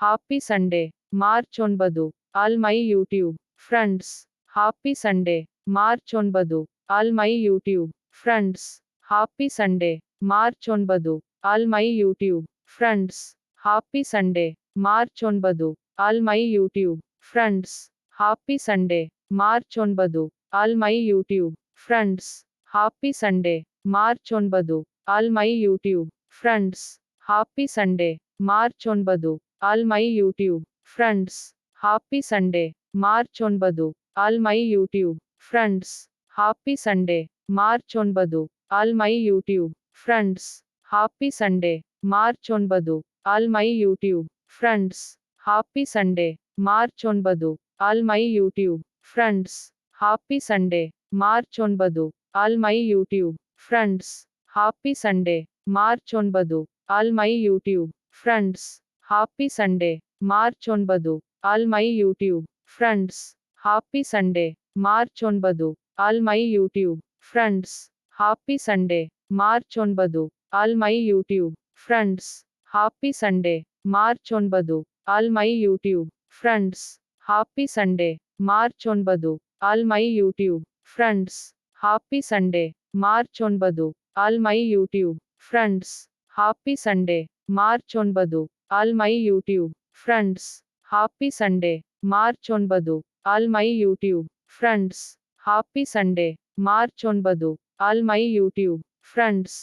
Happy Sunday. March 9. All my YouTube friends. Happy Sunday. March 9. All my YouTube friends. Happy Sunday. March 9. All my YouTube friends. Happy Sunday. March 9. All my YouTube friends. Happy Sunday. March 9. All my YouTube friends. Happy Sunday. March 9. All my YouTube friends. Happy Sunday. March 9. All my YouTube friends. Happy Sunday. March 9. All my YouTube friends. Happy Sunday. March 9. All my YouTube friends. Happy Sunday. March 9. All my YouTube friends. Happy Sunday. March 9. All my YouTube friends. Happy Sunday. March 9. All my YouTube friends. Happy Sunday. March 9. All my YouTube friends. Happy Sunday. March 9. All my YouTube friends. Happy Sunday. March 9. All my YouTube friends. Happy Sunday. March 9. All my YouTube friends. Happy Sunday. March 9. All my YouTube friends. Happy Sunday. March 9. All my YouTube friends. Happy Sunday. March 9. All my YouTube friends. Happy Sunday. March 9. All my YouTube friends. Happy Sunday. March 9. All my YouTube friends. Happy Sunday. March 9. All my YouTube friends. Happy Sunday. March 9. All my YouTube friends. Happy Sunday. March 9. All my YouTube friends. Happy Sunday. March 9. All my YouTube friends. Happy Sunday. March 9. All my YouTube friends. Happy Sunday. March 9. All my YouTube friends. Happy Sunday. March 9. All my YouTube friends. Happy Sunday. March 9. All my YouTube friends. Happy Sunday. March 9. All my YouTube friends.